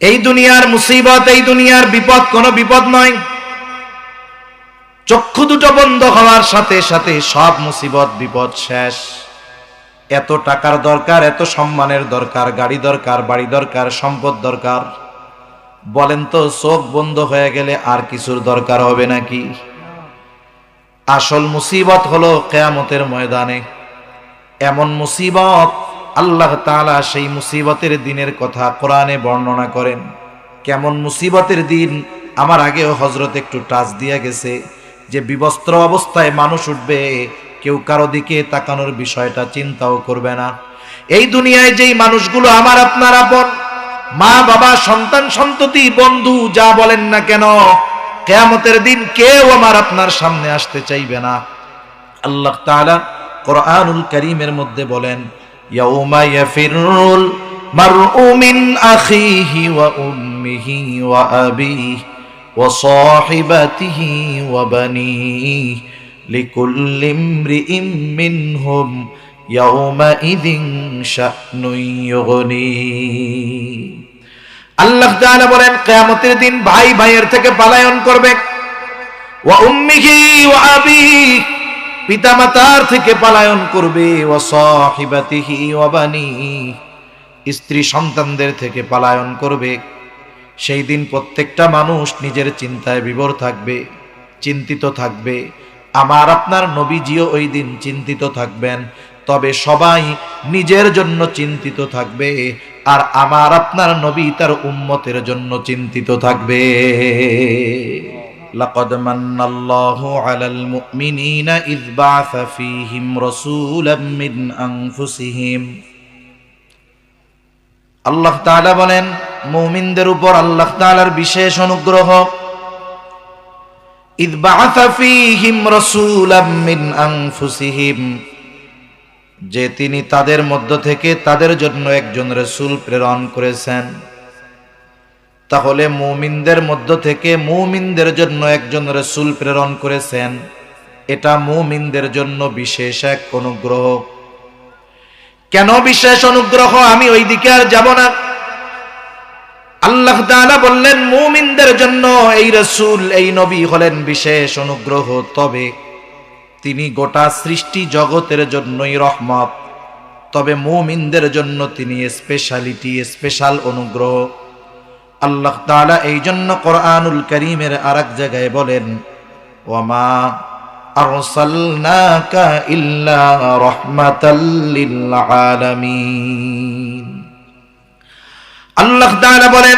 এই দুনিয়ার মুসিবত, এই দুনিয়ার বিপদ কোনো বিপদ নয়। চক্ষু দুটো বন্ধ হওয়ার সাথে সাথে সব মুসিবত বিপদ শেষ। এত টাকার দরকার, এত সম্মানের দরকার, গাড়ি দরকার, বাড়ি দরকার, সম্পদ দরকার, বলেন তো চোখ বন্ধ হয়ে গেলে আর কিছুর দরকার হবে নাকি? আসল মুসিবত হলো কিয়ামতের ময়দানে। এমন মুসিবত, আল্লাহ তাআলা সেই মুসিবতের দিনের কথা কোরআনে বর্ণনা করেন। কেমন মুসিবতের দিন? আমার আগেও হযরত একটু টাচ দিয়ে গেছে যে বিবস্ত্র অবস্থায় মানুষ উঠবে, কেউ কারো দিকে তাকানোর বিষয়টা চিন্তাও করবে না। এই দুনিয়ায় যেই মানুষগুলো আমার আপনার আপন, মা বাবা, সন্তান সন্ততি, বন্ধু, যা বলেন না কেন, কিয়ামতের দিন কেউ আমার আপনার সামনে আসতে চাইবে না। আল্লাহ তাআলা কোরআনুল কারীমের মধ্যে বলেন, ইয়াউমা ইয়াফিরুল মারউ মিন আখিহি ওয়া উম্মিহি ওয়া আবিহি ওয়া সাহিবাতিহি ওয়া বানিহি লিকুল্লি ইমরিইম মিনহুম ইয়াউমা ইযিন শা'নুন ইউগনি। আল্লাহ তাআলা বলেন, কিয়ামতের দিন ভাই ভাইয়ের থেকে পলায়ন করবে। ওয়া উম্মিহি ওয়া আবিহি, পিতামাতার থেকে পলায়ন করবে। ওয়া সাহিবাতিহি ওয়া বানিহি, স্ত্রী সন্তানদের থেকে পলায়ন করবে। সেই দিন প্রত্যেকটা মানুষ নিজের চিন্তায় বিভোর থাকবে, চিন্তিত থাকবে। আমার আপনার নবীজিও ওই দিন চিন্তিত থাকবেন, তবে সবাই নিজের জন্য চিন্তিত থাকবে, আর আমার আপনার নবী তার উম্মতের জন্য চিন্তিত থাকবে। লাকাদ মান্নাল্লাহু আলাল মুমিনিনা ইয বা'আসা ফীহিম রাসূলাম মিন আনফুসিহিম। আল্লাহ তাআলা বলেন, মুমিনদের উপর আল্লাহ তাআলার বিশেষ অনুগ্রহ। ইয বা'আসা ফীহিম রাসূলাম মিন আনফুসিহিম, যে তিনি তাদের মধ্য থেকে তাদের জন্য একজন রাসূল প্রেরণ করেছেন। তাহলে মুমিনদের মধ্য থেকে মুমিনদের জন্য একজন রাসূল প্রেরণ করেছেন, এটা মুমিনদের জন্য বিশেষ এক অনুগ্রহ। কেন বিশেষ অনুগ্রহ? আমি ওই দিকে আর যাব না। আল্লাহ তাআলা বললেন, মুমিনদের জন্য এই রাসূল, এই নবী হলেন বিশেষ অনুগ্রহ, তবে তিনি গোটা সৃষ্টি জগতের জন্যই রহমত। তবে মুমিনদের জন্য তিনি স্পেশালিটি, স্পেশাল অনুগ্রহ। আল্লাহ তাআলা এই জন্য কোরআনুল কারীমের আরেক জায়গায় বলেন, ওয়ামা আরসালনাকা ইল্লা রাহমাতাল লিল আলামিন। আল্লাহ তাআলা বলেন,